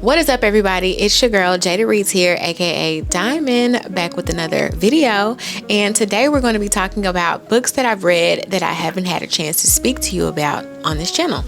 What is up, everybody? It's your girl Jada Reeds here, aka Diamond, back with another video. And today we're going to be talking about books that I've read that I haven't had a chance to speak to you about on this channel.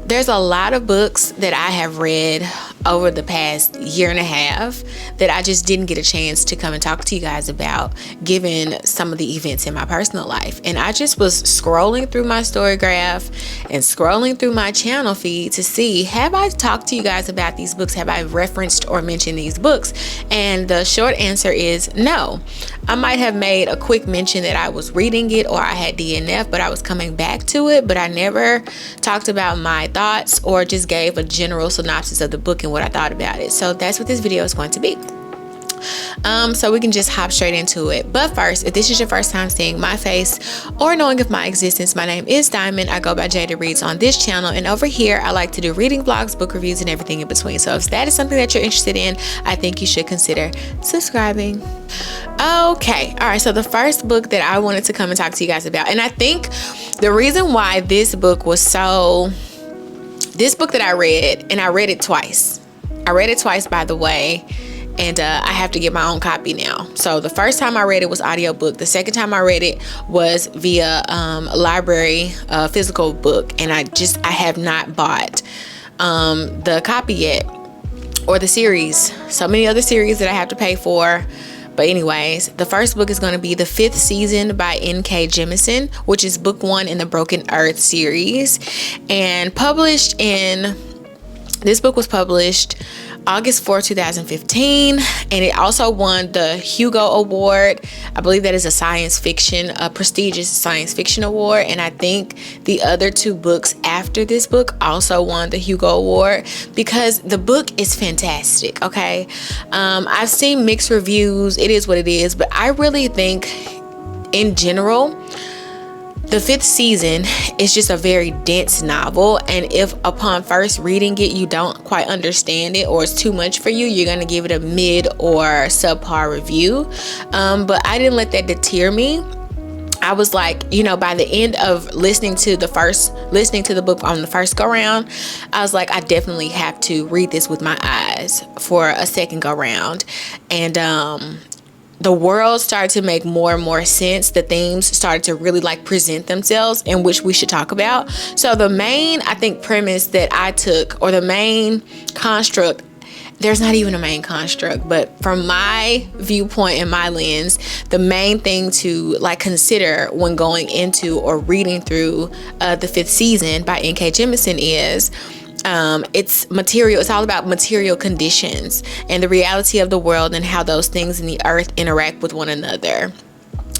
There's a lot of books that I have read over the past year and a half that I just didn't get a chance to come and talk to you guys about, given some of the events in my personal life. And I just was scrolling through my story graph and scrolling through my channel feed to see, have I talked to you guys about these books? Have I referenced or mentioned these books? And the short answer is no. I might have made a quick mention that I was reading it or I had DNF, but I was coming back to it, but I never talked about my thoughts or just gave a general synopsis of the book and what I thought about it. So that's what this video is going to be. So we can just hop straight into it. But first, if this is your first time seeing my face or knowing of my existence, my name is Diamond. I go by Jada Reeds on this channel, and over here I like to do reading vlogs, book reviews, and everything in between. So if that is something that you're interested in, I think you should consider subscribing. Okay, all right, so the first book that I wanted to come and talk to you guys about, and I think the reason why this book that I read, and I read it twice, by the way, and I have to get my own copy now. So the first time I read it was audiobook. The second time I read it was via library physical book, and I have not bought the copy yet, or the series. So many other series that I have to pay for. But anyways, the first book is going to be The Fifth Season by N.K. Jemisin, which is book 1 in the Broken Earth series, and this book was published August 4, 2015, and it also won the Hugo Award. I believe that is a prestigious science fiction award, and I think the other two books after this book also won the Hugo Award because the book is fantastic, okay? I've seen mixed reviews. It is what it is, but I really think in general, The Fifth Season is just a very dense novel, and if upon first reading it you don't quite understand it or it's too much for you, you're going to give it a mid or subpar review. But I didn't let that deter me. I was like, by the end of listening to the book on the first go round, I was like, I definitely have to read this with my eyes for a second go round. And the world started to make more and more sense. The themes started to really present themselves, in which we should talk about. So the main, I think, premise that I took, or the main construct, there's not even a main construct, but from my viewpoint and my lens, the main thing to consider when going into or reading through The Fifth Season by N.K. Jemisin is it's all about material conditions and the reality of the world and how those things in the earth interact with one another.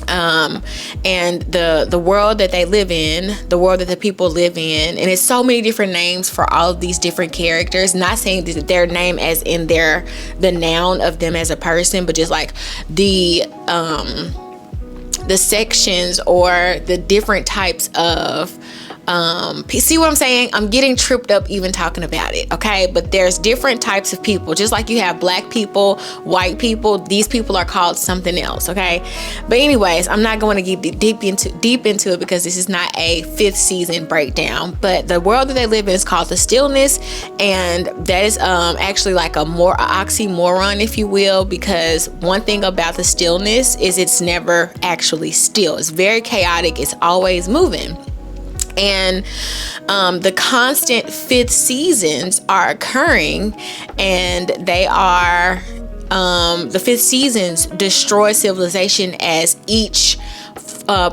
And the world that they live in, the world that the people live in, and it's so many different names for all of these different characters. Not saying that their name as in the noun of them as a person, but just the sections or the different types of see what I'm saying? I'm getting tripped up even talking about it, okay? But there's different types of people. Just like you have black people, white people, these people are called something else, okay? But anyways, I'm not going to get deep into it because this is not a fifth season breakdown. But the world that they live in is called the stillness, and that is actually a more oxymoron, if you will, because one thing about the stillness is it's never actually still. It's very chaotic. It's always moving. And the constant fifth seasons are occurring, and they are the fifth seasons destroy civilization as each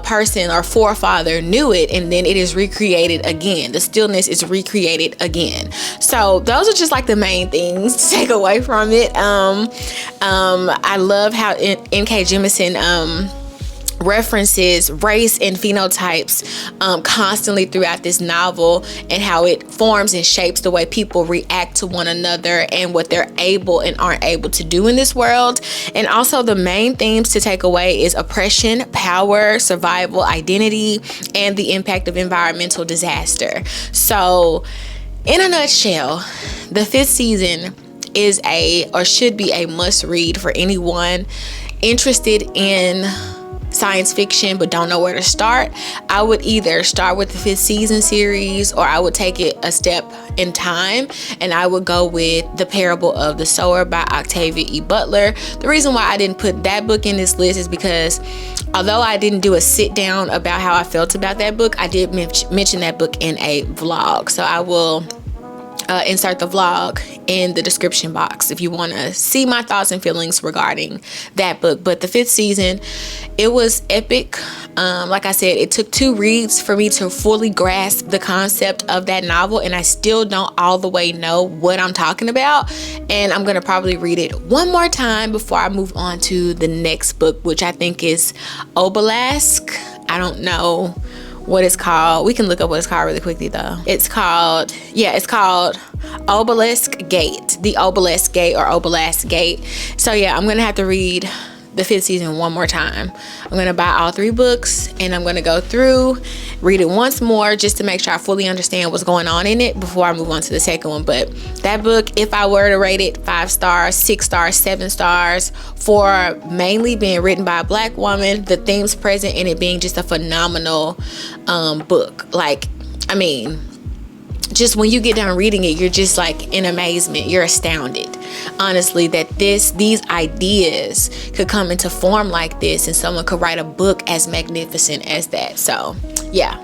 person or forefather knew it, and then it is recreated again. The stillness is recreated again. So those are just the main things to take away from it. I love how N.K. Jemisin references race and phenotypes constantly throughout this novel, and how it forms and shapes the way people react to one another and what they're able and aren't able to do in this world. And also the main themes to take away is oppression, power, survival, identity, and the impact of environmental disaster. So in a nutshell, The Fifth Season is should be a must read for anyone interested in science fiction but don't know where to start, I would either start with the 5th season series, or I would take it a step in time and I would go with The Parable of the Sower by Octavia E. Butler. The reason why I didn't put that book in this list is because although I didn't do a sit down about how I felt about that book, I did mention that book in a vlog. So I will insert the vlog in the description box if you want to see my thoughts and feelings regarding that book. But the 5th season, it was epic. Like I said, it took 2 reads for me to fully grasp the concept of that novel, and I still don't all the way know what I'm talking about, and I'm gonna probably read it one more time before I move on to the next book, which I think is Obelisk. I don't know what it's called. We can look up what it's called really quickly though. It's called Obelisk Gate, the Obelisk Gate or Obelisk Gate. So yeah, I'm gonna have to read the 5th season one more time. I'm gonna buy all 3 books and I'm gonna go through, read it once more just to make sure I fully understand what's going on in it before I move on to the second one. But that book, if I were to rate it 5 stars, 6 stars, 7 stars, for mainly being written by a Black woman, the themes present in it being just a phenomenal book. Like, I mean, just when you get done reading it, you're just like in amazement. You're astounded, honestly, that these ideas could come into form like this and someone could write a book as magnificent as that. So yeah,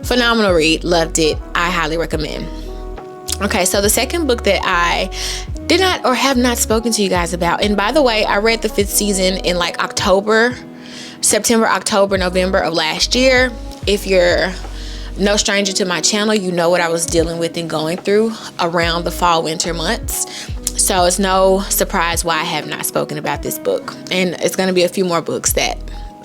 phenomenal read. Loved it. I highly recommend. Okay, so the second book that I did not or have not spoken to you guys about, and by the way, I read the 5th season in like September, October, November of last year. If you're no stranger to my channel, you know what I was dealing with and going through around the fall winter months. So it's no surprise why I have not spoken about this book. And it's going to be a few more books that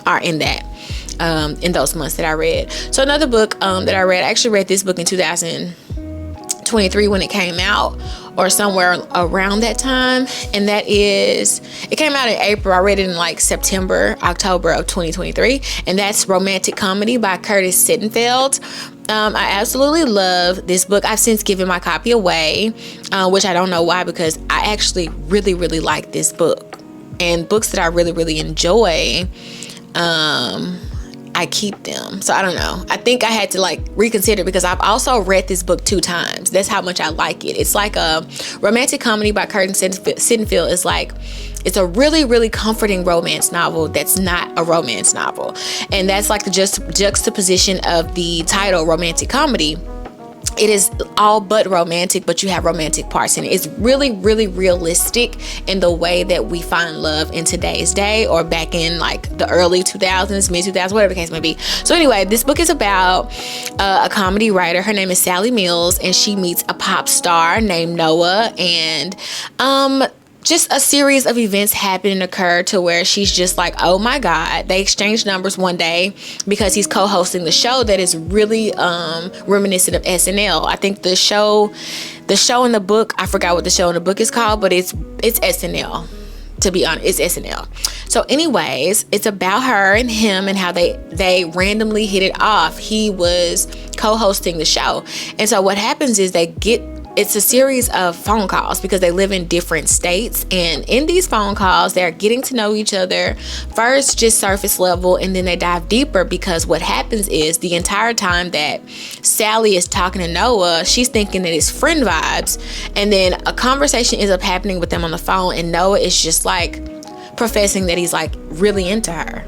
are in those months that I read. So another book that I read, I actually read this book in 2023 when it came out, or somewhere around that time, and that is, it came out in April. I read it in like September, October of 2023, and that's Romantic Comedy by Curtis Sittenfeld. I absolutely love this book. I've since given my copy away, which I don't know why, because I actually really, really like this book, and books that I really, really enjoy, I keep them. So I don't know. I think I had to like reconsider, because I've also read this book 2 times. That's how much I like it. It's like a Romantic Comedy by Curtis Sittenfeld. Is like, it's a really, really comforting romance novel that's not a romance novel. And that's like the juxtaposition of the title, Romantic Comedy. It is all but romantic, but you have romantic parts in it. It's really, really realistic in the way that we find love in today's day, or back in like the early 2000s, mid 2000s, whatever the case may be. So anyway, this book is about a comedy writer. Her name is Sally Mills, and she meets a pop star named Noah, and just a series of events happen and occur to where she's just like, oh my God. They exchange numbers one day because he's co-hosting the show that is really reminiscent of SNL. I think the show in the book, I forgot what the show in the book is called, but it's SNL. To be honest, it's SNL. So anyways, it's about her and him and how they randomly hit it off. He was co-hosting the show. And so what happens is it's a series of phone calls, because they live in different states, and in these phone calls they're getting to know each other first, just surface level, and then they dive deeper, because what happens is the entire time that Sally is talking to Noah, she's thinking that it's friend vibes, and then a conversation ends up happening with them on the phone, and Noah is just like professing that he's like really into her.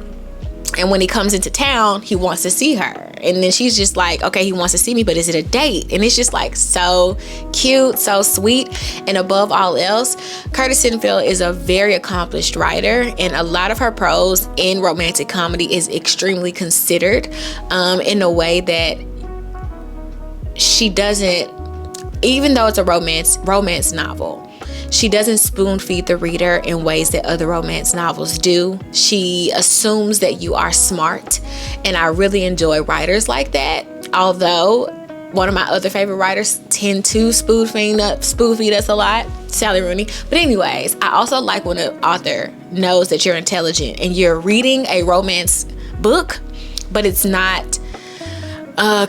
And when he comes into town, he wants to see her. And then she's just like, okay, he wants to see me, but is it a date? And it's just like so cute, so sweet. And above all else, Curtis Sittenfeld is a very accomplished writer. And a lot of her prose in romantic comedy is extremely considered in a way that she doesn't, even though it's a romance novel, she doesn't spoon feed the reader in ways that other romance novels do. She assumes that you are smart, and I really enjoy writers like that. Although one of my other favorite writers tend to spoon feed us a lot, Sally Rooney. But anyways, I also like when an author knows that you're intelligent and you're reading a romance book, but it's not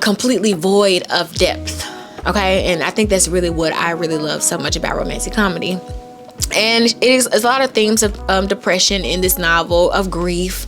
completely void of depth. Okay, and I think that's really what I really love so much about romantic comedy. And it's a lot of themes of depression in this novel, of grief,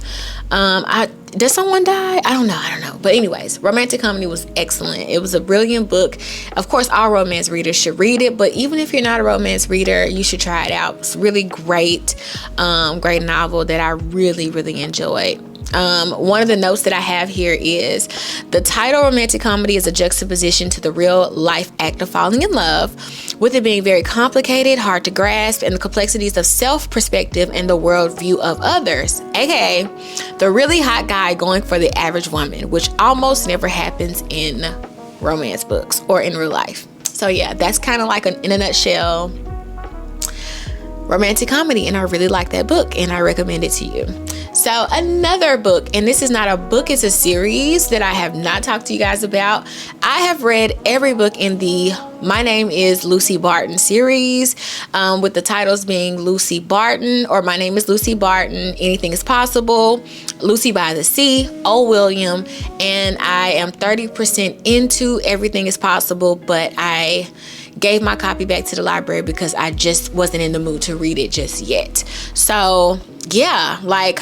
Did someone die? I don't know. But anyways, romantic comedy was excellent. It was a brilliant book. Of course, all romance readers should read it, but even if you're not a romance reader, you should try it out. It's really great, great novel that I really, really enjoyed. One of the notes that I have here is the title romantic comedy is a juxtaposition to the real life act of falling in love, with it being very complicated, hard to grasp, and the complexities of self-perspective and the worldview of others, aka the really hot guy going for the average woman, which almost never happens in romance books or in real life. So yeah, that's kind of like in a nutshell romantic comedy, and I really like that book and I recommend it to you. So another book, and this is not a book, it's a series that I have not talked to you guys about. I have read every book in the My Name is Lucy Barton series, with the titles being Lucy Barton, or My Name is Lucy Barton, Anything is Possible, Lucy by the Sea, Oh William, and I am 30% into Everything is Possible, but I gave my copy back to the library because I just wasn't in the mood to read it just yet. So yeah, like,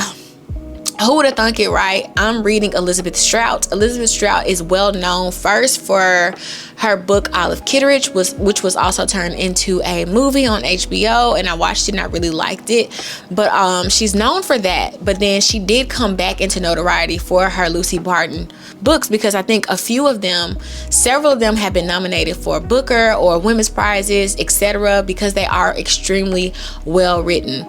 who would have thunk it, right? I'm reading Elizabeth Strout. Elizabeth Strout is well known first for her book Olive Kitteridge, which was also turned into a movie on HBO, and I watched it and I really liked it. But she's known for that. But then she did come back into notoriety for her Lucy Barton books, because I think several of them have been nominated for Booker or Women's Prizes, etc., because they are extremely well written.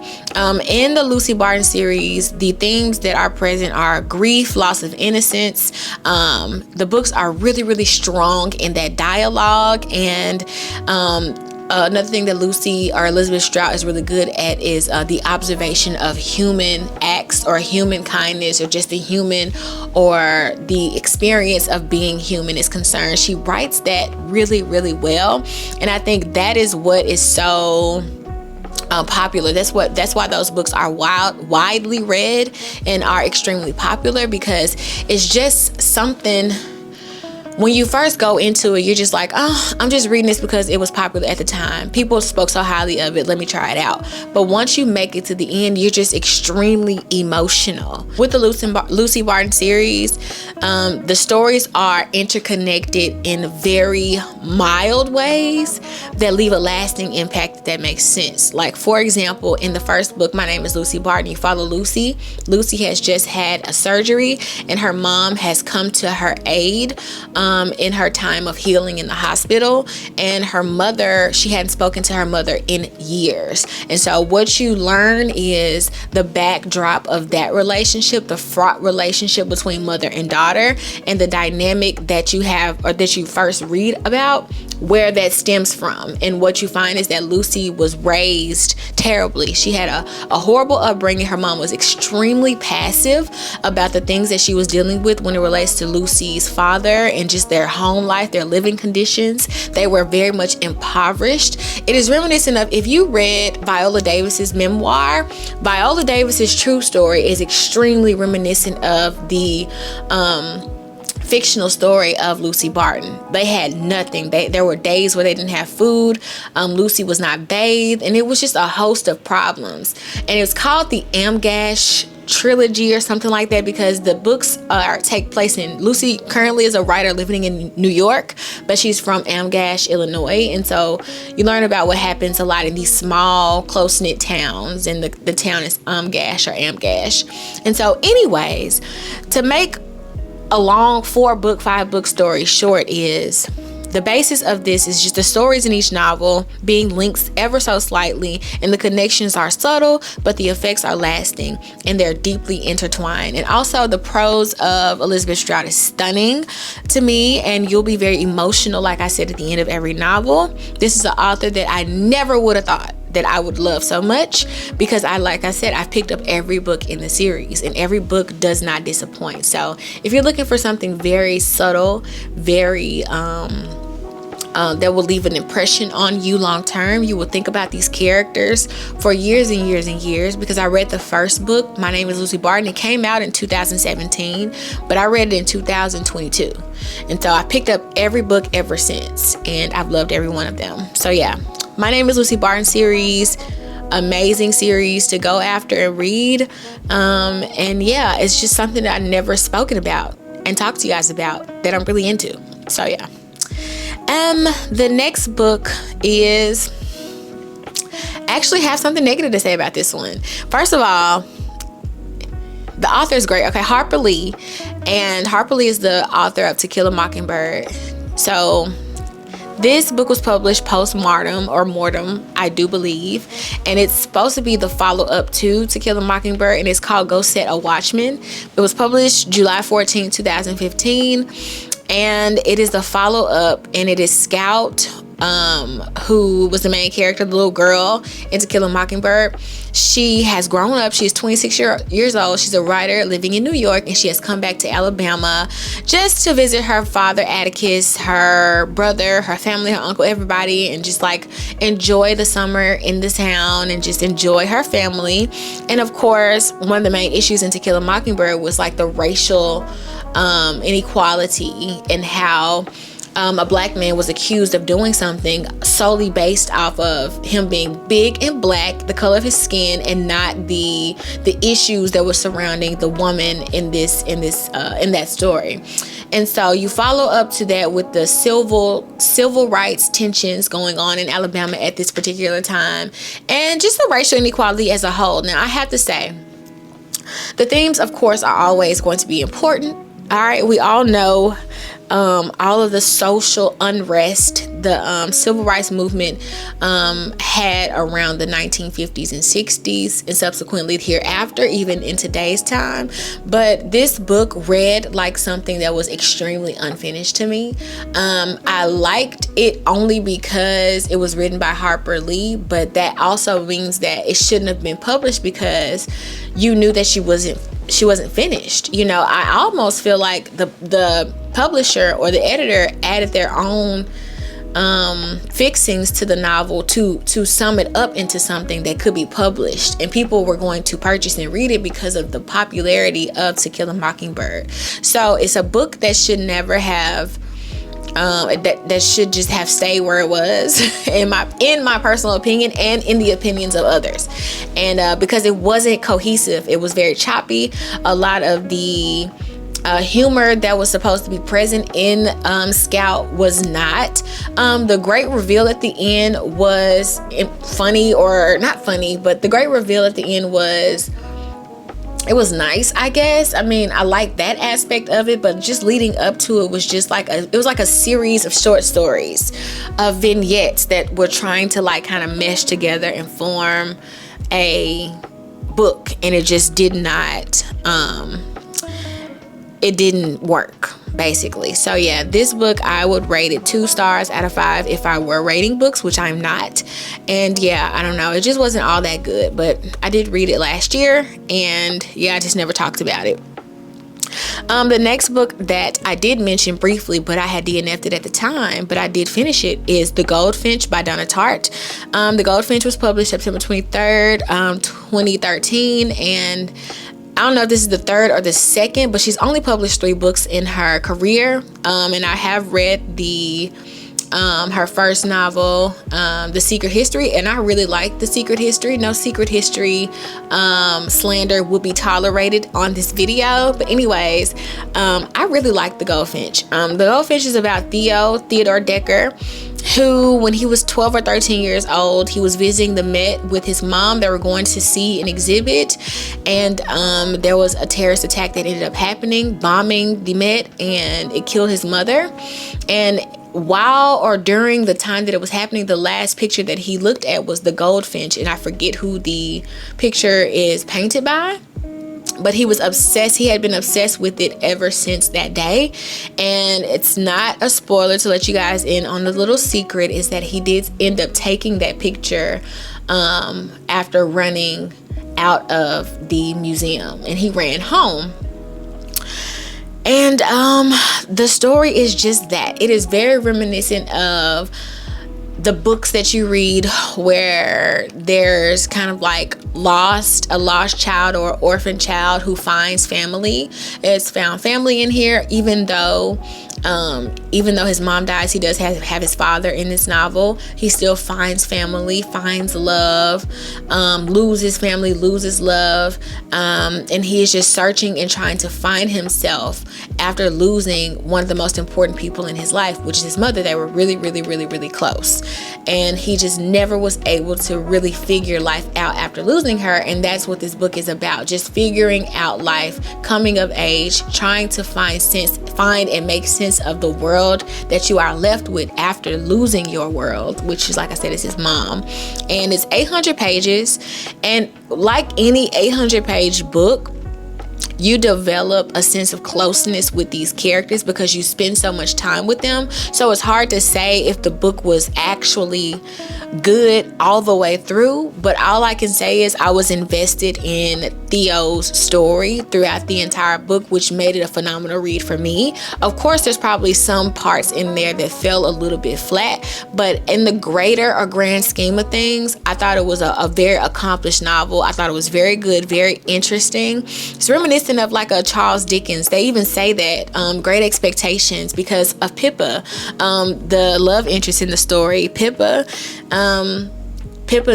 In the Lucy Barton series, the themes that are present are grief, loss of innocence. The books are really, really strong in that dialogue, and another thing that Lucy or Elizabeth Strout is really good at is the observation of human acts or human kindness, or just the human or the experience of being human is concerned. She writes that really, really well, and I think that is what is so popular. That's why those books are widely read and are extremely popular, because it's just something. When you first go into it, you're just like, oh, I'm just reading this because it was popular at the time. People spoke so highly of it. Let me try it out. But once you make it to the end, you're just extremely emotional. With the Lucy Barton series, the stories are interconnected in very mild ways that leave a lasting impact, if that makes sense. Like, for example, in the first book, My Name is Lucy Barton, you follow Lucy. Lucy has just had a surgery, and her mom has come to her aid in her time of healing in the hospital, and her mother, she hadn't spoken to her mother in years. And so what you learn is the backdrop of that relationship, the fraught relationship between mother and daughter, and the dynamic that you have, or that you first read about, where that stems from. And what you find is that Lucy was raised terribly. She had a horrible upbringing. Her mom was extremely passive about the things that she was dealing with when it relates to Lucy's father and just their home life, their living conditions. They were very much impoverished. It is reminiscent of, if you read Viola Davis's memoir, Viola Davis's true story is extremely reminiscent of the fictional story of Lucy Barton. They had nothing. There were days where they didn't have food. Lucy was not bathed, and it was just a host of problems. And it was called the Amgash trilogy or something like that, because the books take place in, Lucy currently is a writer living in New York, but she's from Amgash, Illinois. And so you learn about what happens a lot in these small, close-knit towns, and the town is Amgash or Amgash. And so anyways, to make a long 5-book story short, is the basis of this is just the stories in each novel being linked ever so slightly, and the connections are subtle, but the effects are lasting, and they're deeply intertwined. And also the prose of Elizabeth Strout is stunning to me, and you'll be very emotional, like I said, at the end of every novel. This is an author that I never would have thought that I would love so much, because like I said, I've picked up every book in the series, and every book does not disappoint. So if you're looking for something very subtle, very that will leave an impression on you long term, you will think about these characters for years and years and years. Because I read the first book, My Name is Lucy Barton. It came out in 2017, but I read it in 2022, and so I picked up every book ever since, and I've loved every one of them. So yeah, My Name is Lucy Barton series, amazing series to go after and read. And yeah, it's just something that I never spoken about and talked to you guys about that I'm really into. So yeah. The next book is, I actually have something negative to say about this one. First of all, the author is great. Okay, Harper Lee. And Harper Lee is the author of To Kill a Mockingbird. So this book was published post-mortem, or mortem, I do believe. And it's supposed to be the follow-up to Kill a Mockingbird. And it's called Go Set a Watchman. It was published July 14, 2015. And it is the follow-up. And it is Scout, who was the main character, the little girl in To Kill a Mockingbird. She has grown up. She's 26 years old. She's a writer living in New York, and she has come back to Alabama just to visit her father, Atticus, her brother, her family, her uncle, everybody, and just like enjoy the summer in the town and just enjoy her family. And of course, one of the main issues in To Kill a Mockingbird was like the racial inequality, and how a black man was accused of doing something solely based off of him being big and black, the color of his skin, and not the issues that were surrounding the woman in that story. And so you follow up to that with the civil rights tensions going on in Alabama at this particular time, and just the racial inequality as a whole. Now, I have to say, the themes, of course, are always going to be important. All right, we all know all of the social unrest the civil rights movement had around the 1950s and 60s, and subsequently hereafter, even in today's time. But this book read like something that was extremely unfinished to me. I liked it only because it was written by Harper Lee, but that also means that it shouldn't have been published, because you knew that she wasn't finished. You know, I almost feel like the publisher or the editor added their own fixings to the novel to sum it up into something that could be published, and people were going to purchase and read it because of the popularity of To Kill a Mockingbird. So it's a book that should never have that should just have stayed where it was in my personal opinion, and in the opinions of others. And because it wasn't cohesive, it was very choppy. A lot of the humor that was supposed to be present in Scout was not. The great reveal at the end was funny, or not funny, but the great reveal at the end was, it was nice, I guess. I mean, I like that aspect of it, but just leading up to it was just like a series of short stories, of vignettes that were trying to like kind of mesh together and form a book, and it just did not it didn't work, basically. So yeah, this book, I would rate it 2 stars out of 5 if I were rating books, which I'm not. And yeah, I don't know, it just wasn't all that good, but I did read it last year, and yeah, I just never talked about it. The next book that I did mention briefly, but I had DNF'd it at the time, but I did finish it, is The Goldfinch by Donna Tarte. The Goldfinch was published September 23rd, 2013, and I don't know if this is the third or the second, but she's only published 3 books in her career. And I have read her first novel, The Secret History, and I really like The Secret History. No Secret History slander will be tolerated on this video. But anyways, I really like The Goldfinch. The Goldfinch is about Theodore Decker, who, when he was 12 or 13 years old, he was visiting the Met with his mom. They were going to see an exhibit, and there was a terrorist attack that ended up happening, bombing the Met, and it killed his mother. And while or during the time that it was happening, the last picture that he looked at was the goldfinch, and I forget who the picture is painted by, but he was obsessed. He had been obsessed with it ever since that day. And it's not a spoiler to let you guys in on the little secret, is that he did end up taking that picture after running out of the museum, and he ran home. And the story is just that. It is very reminiscent of the books that you read where there's kind of like a lost child or orphan child who finds family. It's found family in here, even though his mom dies, he does have his father in this novel. He still finds family, finds love, loses family, loses love, and he is just searching and trying to find himself after losing one of the most important people in his life, which is his mother. They were really, really, really, really close, and he just never was able to really figure life out after losing her. And that's what this book is about, just figuring out life, coming of age, trying to find and make sense of the world that you are left with after losing your world, which is, like I said, is his mom. And it's 800 pages, and like any 800-page book, you develop a sense of closeness with these characters because you spend so much time with them. So it's hard to say if the book was actually good all the way through, but all I can say is I was invested in Theo's story throughout the entire book, which made it a phenomenal read for me. Of course, there's probably some parts in there that fell a little bit flat, but in the greater or grand scheme of things, I thought it was a very accomplished novel. I thought it was very good, very interesting. It's reminiscent of like a Charles Dickens. They even say that, Great Expectations, because of Pippa, the love interest in the story. Pippa,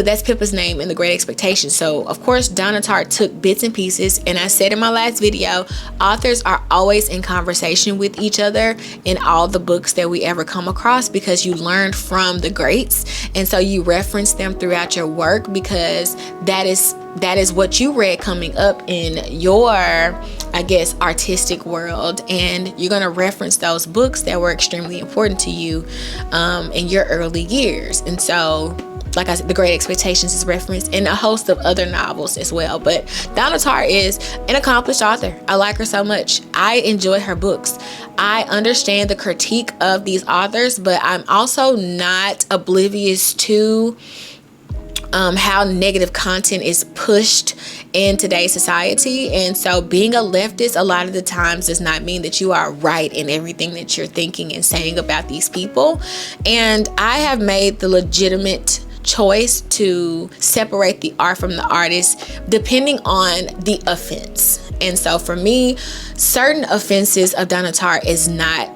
that's Pippa's name in the Great Expectations. So of course Donna Tarte took bits and pieces, and I said in my last video, authors are always in conversation with each other in all the books that we ever come across, because you learned from the greats, and so you reference them throughout your work, because that is what you read coming up in your, I guess, artistic world, and you're going to reference those books that were extremely important to you in your early years. And so, like I said, The Great Expectations is referenced in a host of other novels as well. But Donna Tarte is an accomplished author. I like her so much. I enjoy her books. I understand the critique of these authors, but I'm also not oblivious to how negative content is pushed in today's society. And so being a leftist a lot of the times does not mean that you are right in everything that you're thinking and saying about these people. And I have made the legitimate choice to separate the art from the artist depending on the offense. And so for me, certain offenses of Donna Tarte is not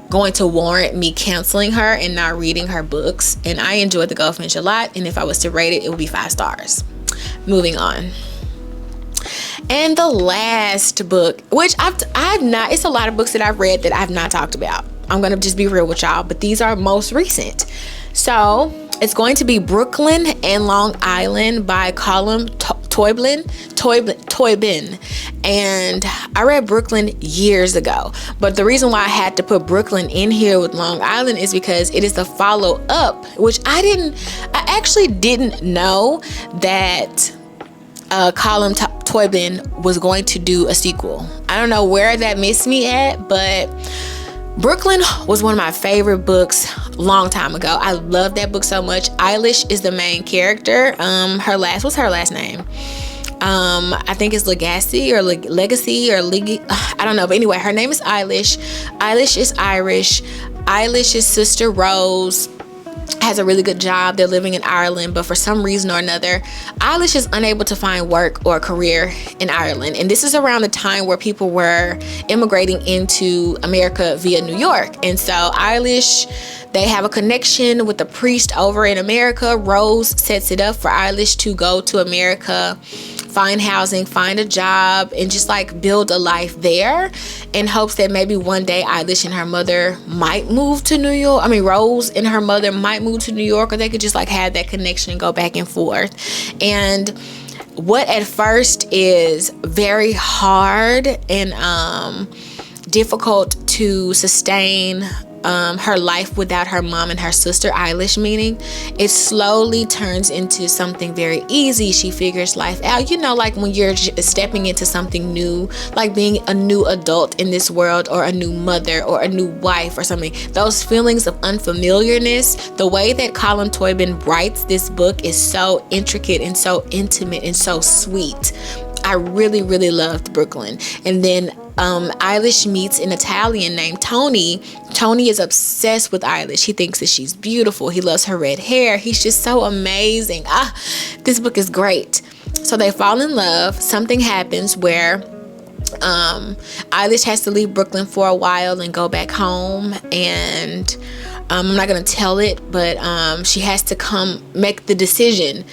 going to warrant me canceling her and not reading her books. And I enjoyed The Goldfinch a lot, and if I was to rate it, it would be 5 stars. Moving on. And the last book, which I've not, it's a lot of books that I've read that I've not talked about. I'm going to just be real with y'all, but these are most recent. So it's going to be Brooklynn and Long Island by Colm Toíbín. And I read Brooklynn years ago, but the reason why I had to put Brooklynn in here with Long Island is because it is the follow-up, which I actually didn't know that Colm Toíbín was going to do a sequel. I don't know where that missed me at, but Brooklynn was one of my favorite books a long time ago. I love that book so much. Eilish is the main character. What's her last name? I think it's Legacy or Legacy or I don't know. But anyway, her name is Eilish. Eilish is Irish. Eilish's sister Rose has a really good job. They're living in Ireland, but for some reason or another, Eilish is unable to find work or a career in Ireland. And this is around the time where people were immigrating into America via New York. And so Eilish, they have a connection with a priest over in America. Rose sets it up for Eilish to go to America, find housing, find a job, and just like build a life there, in hopes that maybe one day Eilish and her mother might move to New York. Rose and her mother might move to New York, or they could just like have that connection and go back and forth. And what at first is very hard and difficult to sustain her life without her mom and her sister, Eilish meaning, it slowly turns into something very easy. She figures life out, like when you're stepping into something new, like being a new adult in this world, or a new mother or a new wife or something. Those feelings of unfamiliarness, the way that Colm Toíbín writes this book is so intricate and so intimate and so sweet. I really, really loved Brooklynn. And then Eilish meets an Italian named Tony. Tony is obsessed with Eilish. He thinks that she's beautiful. He loves her red hair. He's just so amazing. This book is great. So they fall in love. Something happens where Eilish has to leave Brooklyn for a while and go back home, and I'm not going to tell it, but she has to make the decision.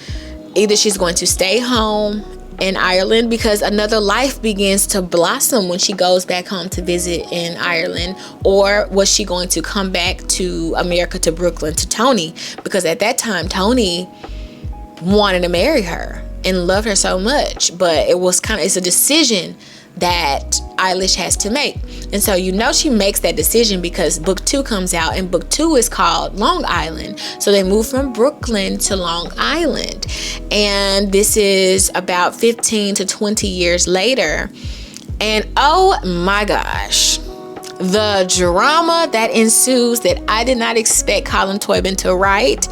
Either she's going to stay home in Ireland, because another life begins to blossom when she goes back home to visit in Ireland, or was she going to come back to America, to Brooklyn, to Tony? Because at that time, Tony wanted to marry her and loved her so much, but it's a decision that Eilish has to make. And so she makes that decision because book 2 comes out, and book 2 is called Long Island. So they move from Brooklyn to Long Island, and this is about 15 to 20 years later. And oh my gosh, the drama that ensues that I did not expect Colm Toíbín to write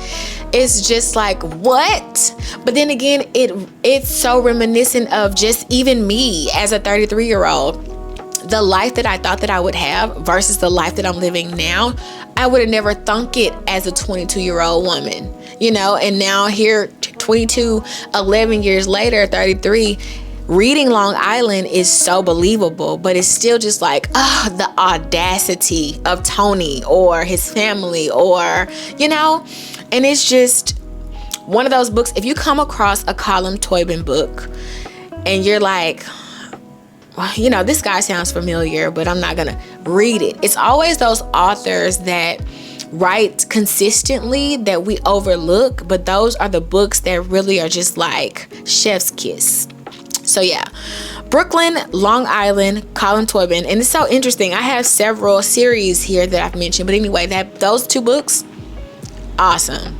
is just like, what? But then again, it's so reminiscent of just even me as a 33-year-old. The life that I thought that I would have versus the life that I'm living now, I would have never thunk it as a 22-year-old woman, and now here, 22, 11 years later, 33, reading Long Island is so believable, but it's still just like, the audacity of Tony or his family, or, and it's just one of those books. If you come across a Colm Toíbín book and you're like, well, this guy sounds familiar, but I'm not going to read it. It's always those authors that write consistently that we overlook, but those are the books that really are just like chef's kiss. So yeah, Brooklyn, Long Island, Colm Toíbín. And it's so interesting. I have several series here that I've mentioned, but anyway, those 2 books, awesome.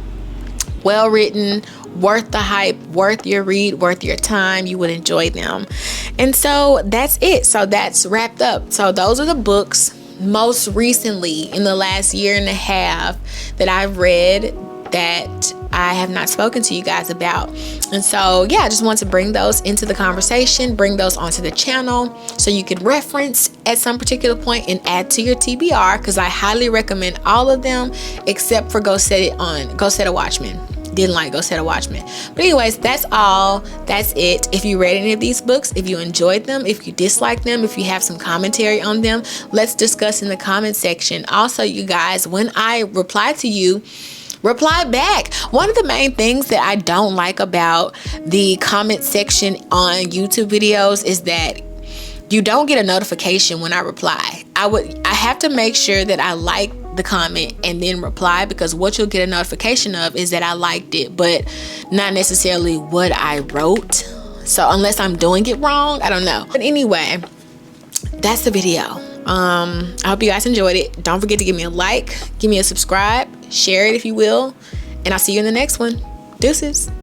Well written, worth the hype, worth your read, worth your time. You would enjoy them. And so that's it. So that's wrapped up. So those are the books most recently in the last year and a half that I've read that I have not spoken to you guys about. And so yeah, I just want to bring those into the conversation, bring those onto the channel so you can reference at some particular point and add to your TBR, because I highly recommend all of them except for Go Set a Watchmen. Didn't like Go Set a Watchmen. But anyways, that's all. That's it. If you read any of these books, if you enjoyed them, if you disliked them, if you have some commentary on them, let's discuss in the comment section. Also, you guys, when I reply to you, reply back. One of the main things that I don't like about the comment section on YouTube videos is that you don't get a notification when I reply. I have to make sure that I like the comment and then reply, because what you'll get a notification of is that I liked it, but not necessarily what I wrote. So unless I'm doing it wrong, I don't know. But anyway, that's the video. I hope you guys enjoyed it. Don't forget to give me a like, give me a subscribe, share it if you will, and I'll see you in the next one. Deuces.